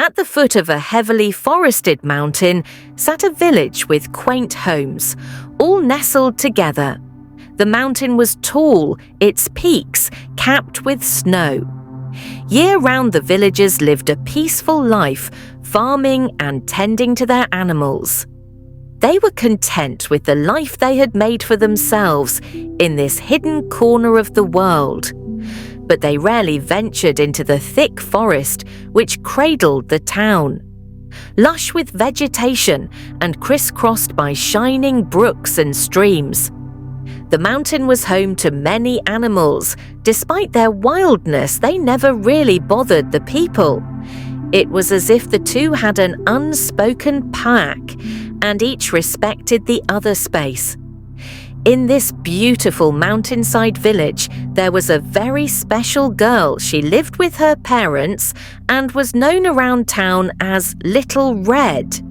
At the foot of a heavily forested mountain sat a village with quaint homes, all nestled together. The mountain was tall, its peaks capped with snow. Year-round the villagers lived a peaceful life, farming and tending to their animals. They were content with the life they had made for themselves in this hidden corner of the world. But they rarely ventured into the thick forest which cradled the town. Lush with vegetation and crisscrossed by shining brooks and streams. The mountain was home to many animals. Despite their wildness, they never really bothered the people. It was as if the two had an unspoken pact, and each respected the other space. In this beautiful mountainside village, there was a very special girl. She lived with her parents and was known around town as Little Red.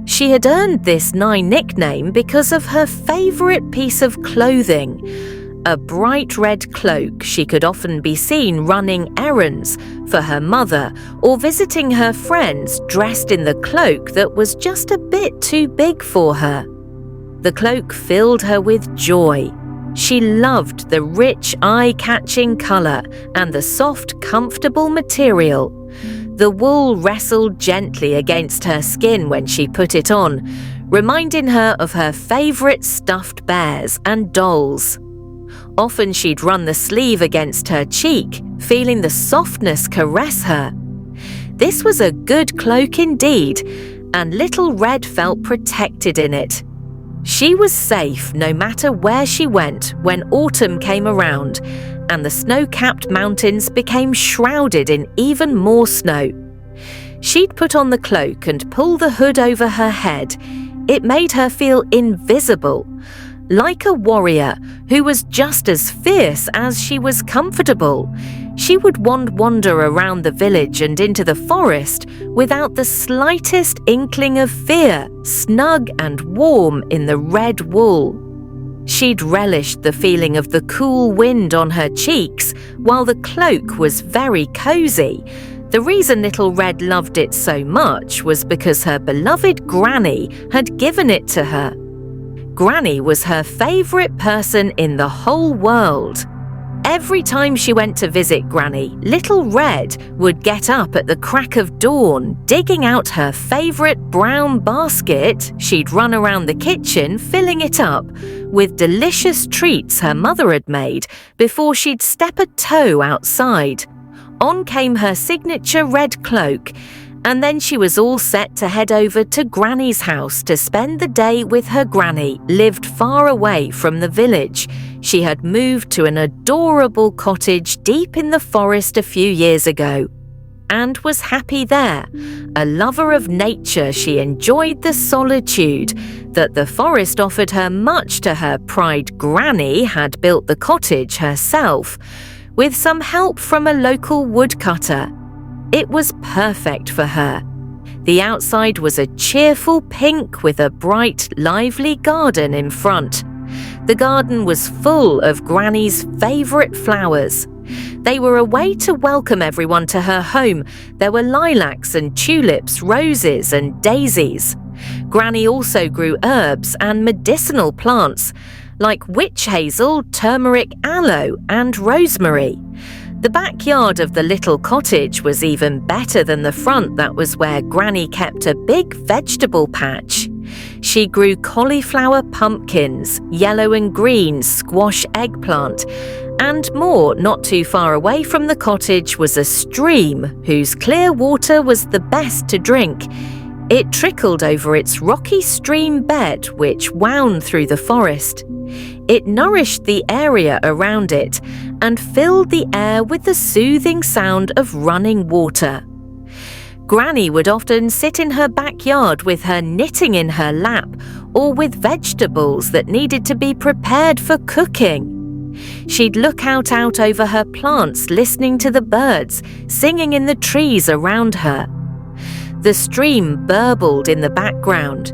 She had earned this nickname because of her favorite piece of clothing, a bright red cloak. She could often be seen running errands for her mother or visiting her friends dressed in the cloak that was just a bit too big for her. The cloak filled her with joy. She loved the rich, eye-catching color and the soft, comfortable material. The wool wrestled gently against her skin when she put it on, reminding her of her favorite stuffed bears and dolls. Often she'd run the sleeve against her cheek, feeling the softness caress her. This was a good cloak indeed, and Little Red felt protected in it. She was safe no matter where she went when autumn came around, and the snow-capped mountains became shrouded in even more snow. She'd put on the cloak and pull the hood over her head. It made her feel invisible, like a warrior who was just as fierce as she was comfortable. She would wander around the village and into the forest without the slightest inkling of fear, snug and warm in the red wool. She'd relished the feeling of the cool wind on her cheeks, while the cloak was very cozy. The reason Little Red loved it so much was because her beloved Granny had given it to her. Granny was her favorite person in the whole world. Every time she went to visit Granny, Little Red would get up at the crack of dawn, digging out her favorite brown basket. She'd run around the kitchen, filling it up with delicious treats her mother had made before she'd step a toe outside. On came her signature red cloak, and then she was all set to head over to Granny's house to spend the day with her Granny. Lived far away from the village. She had moved to an adorable cottage deep in the forest a few years ago, and was happy there. A lover of nature, she enjoyed the solitude that the forest offered her. Much to her pride, Granny had built the cottage herself, with some help from a local woodcutter. It was perfect for her. The outside was a cheerful pink with a bright, lively garden in front. The garden was full of Granny's favourite flowers. They were a way to welcome everyone to her home. There were lilacs and tulips, roses and daisies. Granny also grew herbs and medicinal plants, like witch hazel, turmeric, aloe and rosemary. The backyard of the little cottage was even better than the front. That was where Granny kept a big vegetable patch. She grew cauliflower, pumpkins, yellow and green squash, eggplant, and more. Not too far away from the cottage was a stream whose clear water was the best to drink. It trickled over its rocky stream bed, which wound through the forest. It nourished the area around it and filled the air with the soothing sound of running water. Granny would often sit in her backyard with her knitting in her lap, or with vegetables that needed to be prepared for cooking. She'd look out over her plants, listening to the birds singing in the trees around her. The stream burbled in the background.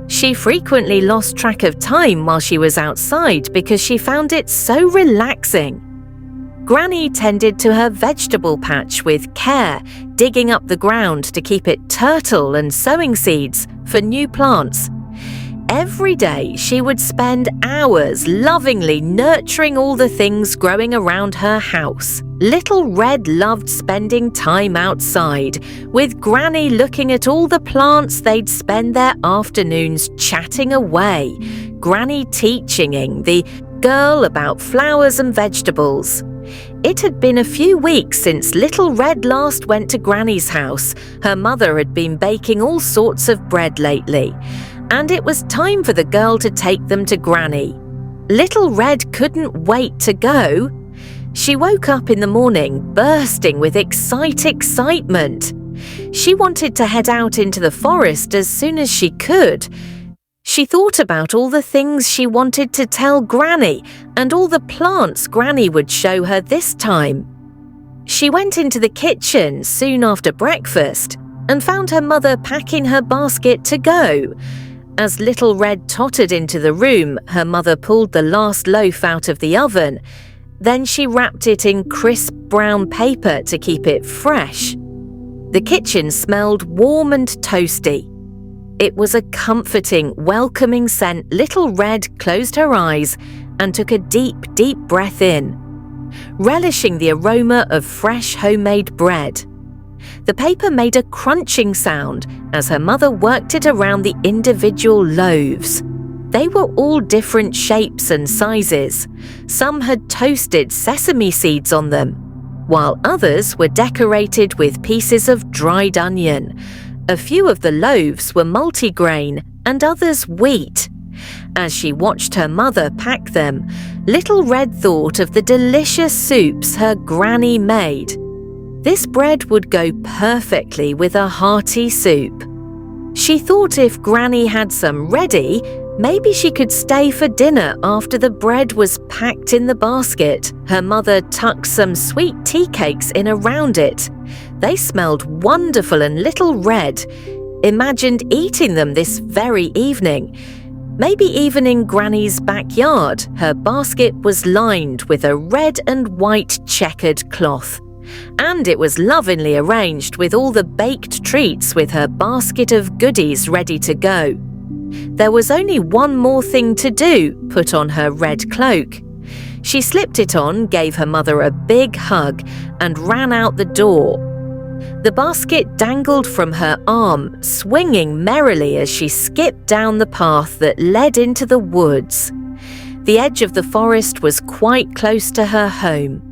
She frequently lost track of time while she was outside because she found it so relaxing. Granny tended to her vegetable patch with care, digging up the ground to keep it fertile and sowing seeds for new plants. Every day she would spend hours lovingly nurturing all the things growing around her house. Little Red loved spending time outside, with Granny looking at all the plants. They'd spend their afternoons chatting away, Granny teaching the girl about flowers and vegetables. It had been a few weeks since Little Red last went to Granny's house. Her mother had been baking all sorts of bread lately, and it was time for the girl to take them to Granny. Little Red couldn't wait to go. She woke up in the morning bursting with excitement. She wanted to head out into the forest as soon as she could. She thought about all the things she wanted to tell Granny and all the plants Granny would show her this time. She went into the kitchen soon after breakfast and found her mother packing her basket to go. As Little Red tottered into the room, her mother pulled the last loaf out of the oven. Then she wrapped it in crisp brown paper to keep it fresh. The kitchen smelled warm and toasty. It was a comforting, welcoming scent. Little Red closed her eyes and took a deep breath in, relishing the aroma of fresh homemade bread. The paper made a crunching sound as her mother worked it around the individual loaves. They were all different shapes and sizes. Some had toasted sesame seeds on them, while others were decorated with pieces of dried onion. A few of the loaves were multigrain and others wheat. As she watched her mother pack them, Little Red thought of the delicious soups her Granny made. This bread would go perfectly with a hearty soup. She thought if Granny had some ready, maybe she could stay for dinner after the bread was packed in the basket. Her mother tucked some sweet tea cakes in around it. They smelled wonderful, and Little Red imagined eating them this very evening. Maybe even in Granny's backyard. Her basket was lined with a red and white checkered cloth, and it was lovingly arranged with all the baked treats, with her basket of goodies ready to go. There was only one more thing to do: put on her red cloak. She slipped it on, gave her mother a big hug, and ran out the door. The basket dangled from her arm, swinging merrily as she skipped down the path that led into the woods. The edge of the forest was quite close to her home.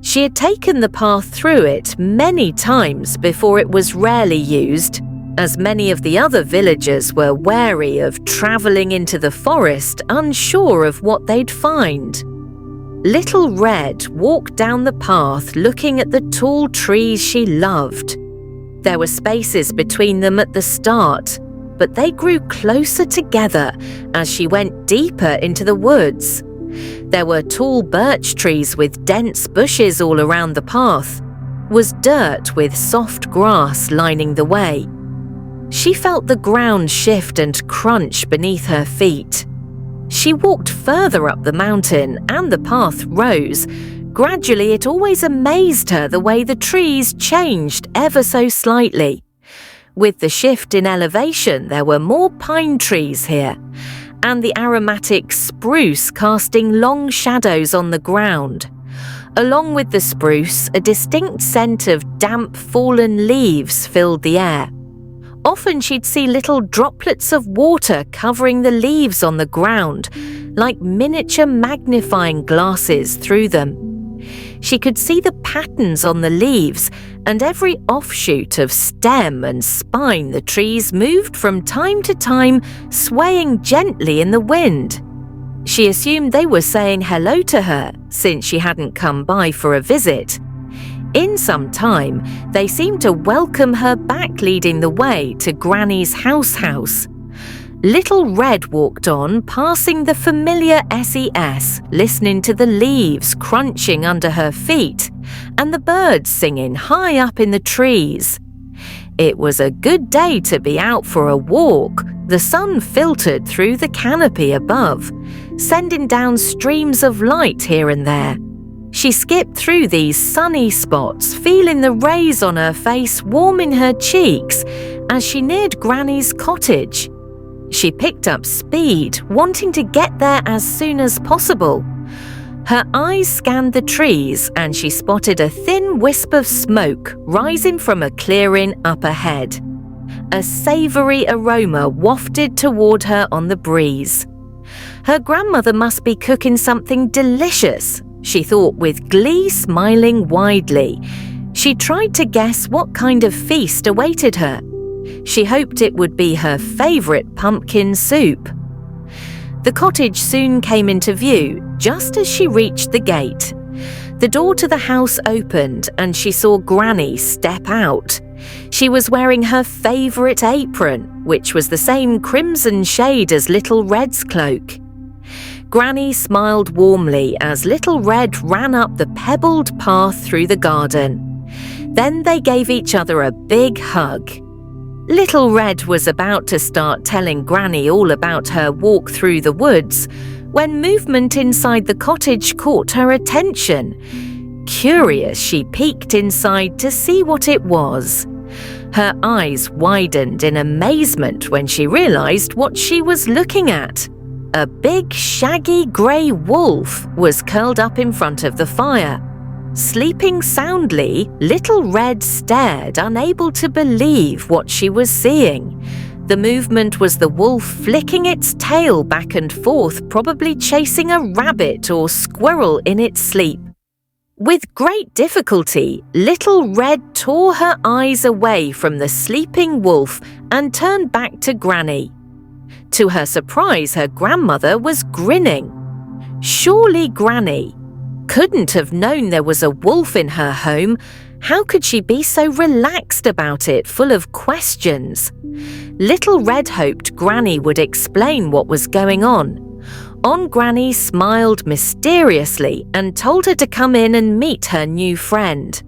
She had taken the path through it many times before. It was rarely used, as many of the other villagers were wary of travelling into the forest, unsure of what they'd find. Little Red walked down the path looking at the tall trees she loved. There were spaces between them at the start, but they grew closer together as she went deeper into the woods. There were tall birch trees with dense bushes all around the path. Was dirt with soft grass lining the way. She felt the ground shift and crunch beneath her feet. She walked further up the mountain and the path rose. Gradually, it always amazed her the way the trees changed ever so slightly. With the shift in elevation, there were more pine trees here, and the aromatic spruce casting long shadows on the ground. Along with the spruce, a distinct scent of damp fallen leaves filled the air. Often she'd see little droplets of water covering the leaves on the ground, like miniature magnifying glasses through them. She could see the patterns on the leaves and every offshoot of stem and spine the trees moved from time to time, swaying gently in the wind. She assumed they were saying hello to her, since she hadn't come by for a visit. In some time, they seemed to welcome her back, leading the way to Granny's house. Little Red walked on, passing the familiar SES, listening to the leaves crunching under her feet and the birds singing high up in the trees. It was a good day to be out for a walk. The sun filtered through the canopy above, sending down streams of light here and there. She skipped through these sunny spots, feeling the rays on her face warming her cheeks as she neared Granny's cottage. She picked up speed, wanting to get there as soon as possible. Her eyes scanned the trees and she spotted a thin wisp of smoke rising from a clearing up ahead. A savoury aroma wafted toward her on the breeze. Her grandmother must be cooking something delicious, she thought with glee, smiling widely. She tried to guess what kind of feast awaited her. She hoped it would be her favourite pumpkin soup. The cottage soon came into view just as she reached the gate. The door to the house opened and she saw Granny step out. She was wearing her favourite apron, which was the same crimson shade as Little Red's cloak. Granny smiled warmly as Little Red ran up the pebbled path through the garden. Then they gave each other a big hug. Little Red was about to start telling Granny all about her walk through the woods when movement inside the cottage caught her attention. Curious, she peeked inside to see what it was. Her eyes widened in amazement when she realized what she was looking at. A big, shaggy grey wolf was curled up in front of the fire. Sleeping soundly, Little Red stared, unable to believe what she was seeing. The movement was the wolf flicking its tail back and forth, probably chasing a rabbit or squirrel in its sleep. With great difficulty, Little Red tore her eyes away from the sleeping wolf and turned back to Granny. To her surprise, her grandmother was grinning. Surely Granny couldn't have known there was a wolf in her home. How could she be so relaxed about it, full of questions? Little Red hoped Granny would explain what was going on. Granny smiled mysteriously and told her to come in and meet her new friend.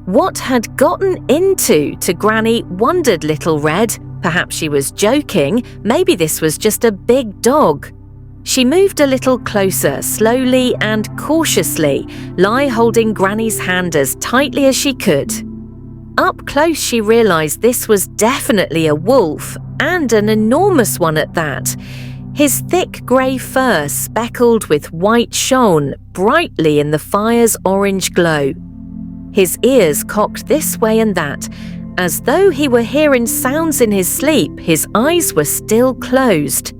What had gotten into to Granny, wondered Little Red. Perhaps she was joking, maybe this was just a big dog. She moved a little closer, slowly and cautiously, holding Granny's hand as tightly as she could. Up close she realized this was definitely a wolf, and an enormous one at that. His thick grey fur speckled with white shone brightly in the fire's orange glow. His ears cocked this way and that, as though he were hearing sounds in his sleep. His eyes were still closed.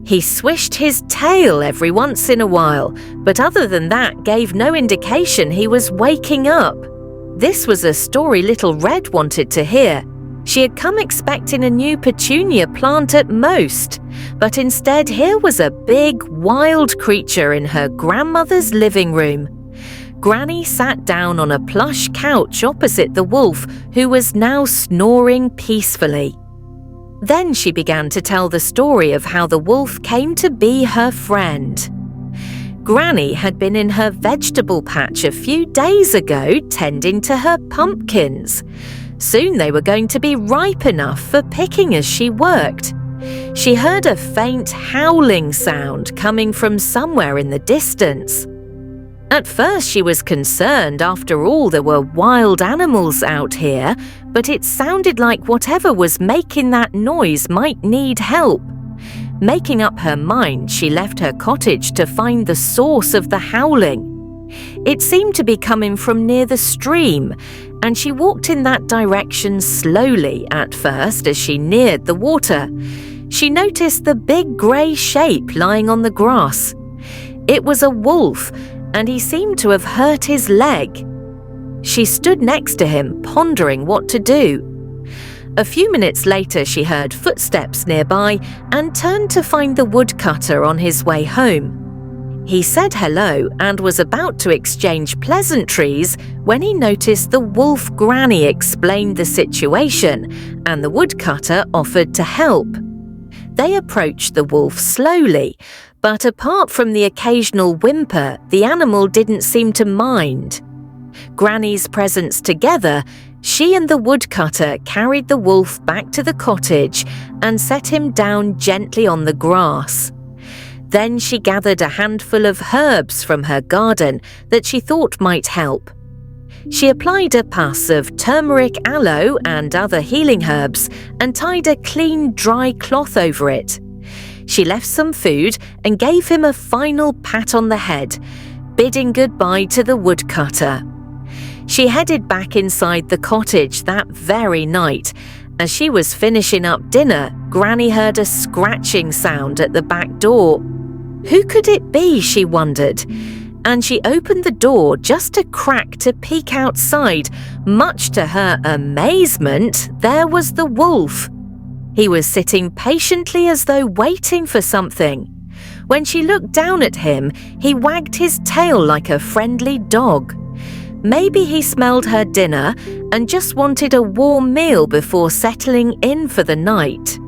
He swished his tail every once in a while, but other than that gave no indication he was waking up. This was a story Little Red wanted to hear. She had come expecting a new petunia plant at most, but instead here was a big, wild creature in her grandmother's living room. Granny sat down on a plush couch opposite the wolf, who was now snoring peacefully. Then she began to tell the story of how the wolf came to be her friend. Granny had been in her vegetable patch a few days ago tending to her pumpkins. Soon they were going to be ripe enough for picking as she worked. She heard a faint howling sound coming from somewhere in the distance. At first she was concerned, after all there were wild animals out here, but it sounded like whatever was making that noise might need help. Making up her mind, she left her cottage to find the source of the howling. It seemed to be coming from near the stream, and she walked in that direction slowly at first as she neared the water. She noticed the big grey shape lying on the grass. It was a wolf, and he seemed to have hurt his leg. She stood next to him, pondering what to do. A few minutes later she heard footsteps nearby and turned to find the woodcutter on his way home. He said hello and was about to exchange pleasantries when he noticed the wolf. Granny explained the situation, and the woodcutter offered to help. They approached the wolf slowly, but apart from the occasional whimper, the animal didn't seem to mind. Granny's presence together, she and the woodcutter carried the wolf back to the cottage and set him down gently on the grass. Then she gathered a handful of herbs from her garden that she thought might help. She applied a pass of turmeric, aloe and other healing herbs and tied a clean, dry cloth over it. She left some food and gave him a final pat on the head, bidding goodbye to the woodcutter. She headed back inside the cottage that very night. As she was finishing up dinner, Granny heard a scratching sound at the back door. Who could it be, she wondered, and she opened the door just a crack to peek outside. Much to her amazement, there was the wolf. He was sitting patiently as though waiting for something. When she looked down at him, he wagged his tail like a friendly dog. Maybe he smelled her dinner and just wanted a warm meal before settling in for the night.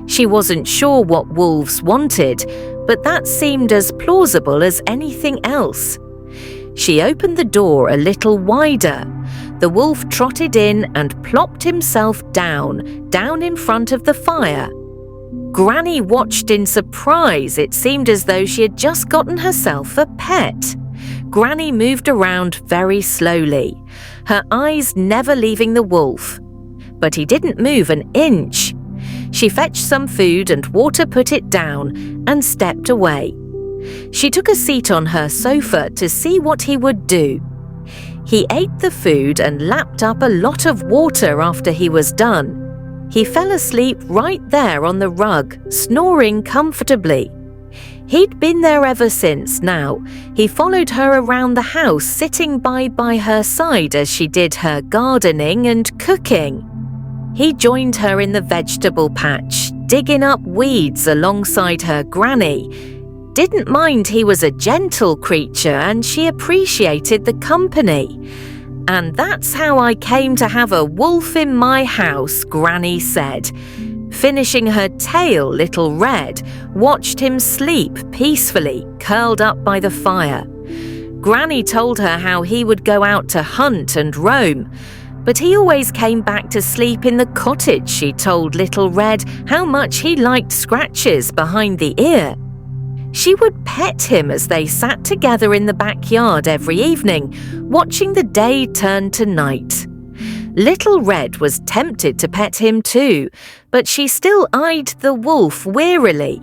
She wasn't sure what wolves wanted, but that seemed as plausible as anything else. She opened the door a little wider. The wolf trotted in and plopped himself down in front of the fire. Granny watched in surprise. It seemed as though she had just gotten herself a pet. Granny moved around very slowly, her eyes never leaving the wolf. But he didn't move an inch. She fetched some food and water, put it down, and stepped away. She took a seat on her sofa to see what he would do. He ate the food and lapped up a lot of water after he was done. He fell asleep right there on the rug, snoring comfortably. He'd been there ever since now. He followed her around the house, sitting by her side as she did her gardening and cooking. He joined her in the vegetable patch, digging up weeds alongside her granny. Didn't mind he was a gentle creature and she appreciated the company. "And that's how I came to have a wolf in my house," Granny said. Finishing her tale, Little Red watched him sleep peacefully, curled up by the fire. Granny told her how he would go out to hunt and roam, but he always came back to sleep in the cottage. She told Little Red how much he liked scratches behind the ear. She would pet him as they sat together in the backyard every evening, watching the day turn to night. Little Red was tempted to pet him too, but she still eyed the wolf wearily.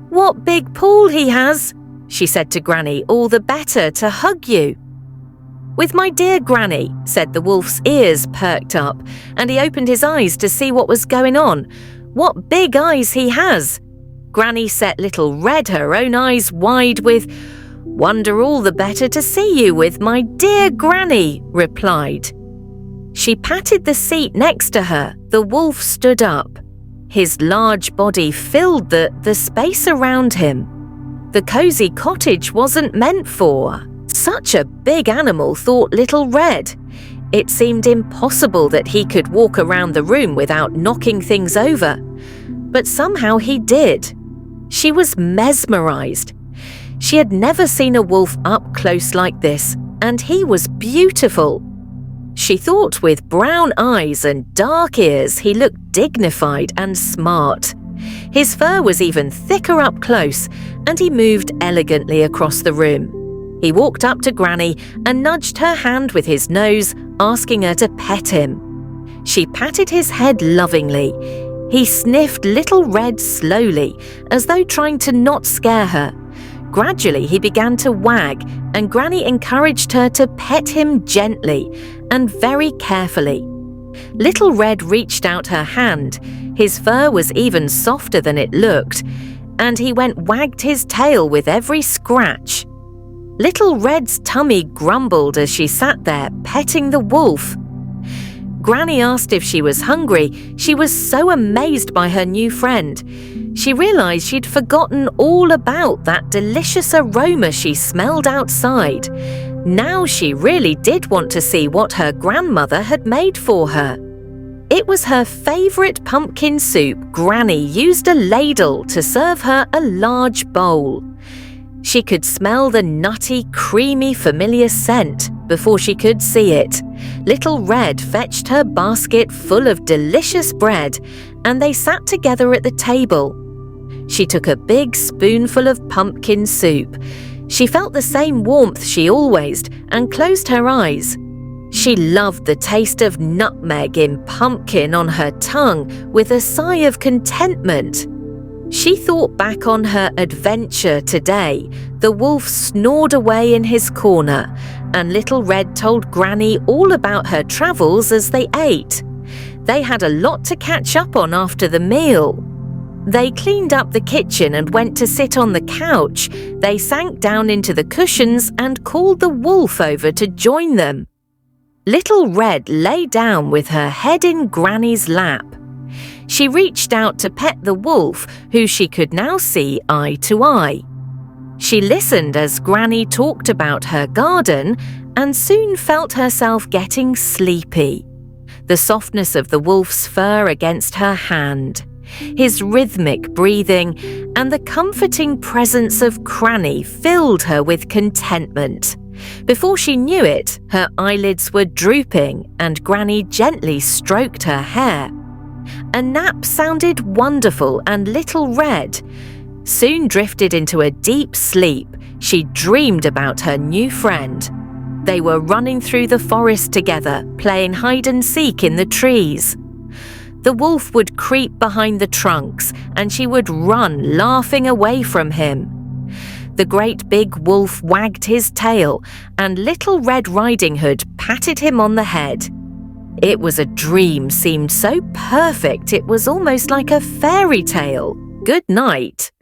"What big paw he has," she said to Granny, "all the better to hug you." "With my dear Granny," said the wolf's ears perked up, and he opened his eyes to see what was going on. "What big eyes he has!" Granny set Little Red her own eyes wide with, "Wonder all the better to see you with, my dear Granny," replied. She patted the seat next to her. The wolf stood up. His large body filled the space around him. The cozy cottage wasn't meant for such a big animal, thought Little Red. It seemed impossible that he could walk around the room without knocking things over. But somehow he did. She was mesmerized. She had never seen a wolf up close like this, and he was beautiful. She thought with brown eyes and dark ears he looked dignified and smart. His fur was even thicker up close, and he moved elegantly across the room. He walked up to Granny and nudged her hand with his nose, asking her to pet him. She patted his head lovingly. He sniffed Little Red slowly, as though trying to not scare her. Gradually he began to wag, and Granny encouraged her to pet him gently and very carefully. Little Red reached out her hand. His fur was even softer than it looked, and he wagged his tail with every scratch. Little Red's tummy grumbled as she sat there petting the wolf. Granny asked if she was hungry. She was so amazed by her new friend. She realized she'd forgotten all about that delicious aroma she smelled outside. Now she really did want to see what her grandmother had made for her. It was her favorite pumpkin soup. Granny used a ladle to serve her a large bowl. She could smell the nutty, creamy, familiar scent before she could see it. Little Red fetched her basket full of delicious bread, and they sat together at the table. She took a big spoonful of pumpkin soup. She felt the same warmth she always and closed her eyes. She loved the taste of nutmeg in pumpkin on her tongue with a sigh of contentment. She thought back on her adventure today. The wolf snored away in his corner, and Little Red told Granny all about her travels as they ate. They had a lot to catch up on after the meal. They cleaned up the kitchen and went to sit on the couch. They sank down into the cushions and called the wolf over to join them. Little Red lay down with her head in Granny's lap. She reached out to pet the wolf, who she could now see eye to eye. She listened as Granny talked about her garden and soon felt herself getting sleepy. The softness of the wolf's fur against her hand, his rhythmic breathing, and the comforting presence of Granny filled her with contentment. Before she knew it, her eyelids were drooping and Granny gently stroked her hair. A nap sounded wonderful, and Little Red soon drifted into a deep sleep. She dreamed about her new friend. They were running through the forest together, playing hide and seek in the trees. The wolf would creep behind the trunks, and she would run, laughing away from him. The great big wolf wagged his tail, and Little Red Riding Hood patted him on the head. It was a dream, seemed so perfect it was almost like a fairy tale. Good night.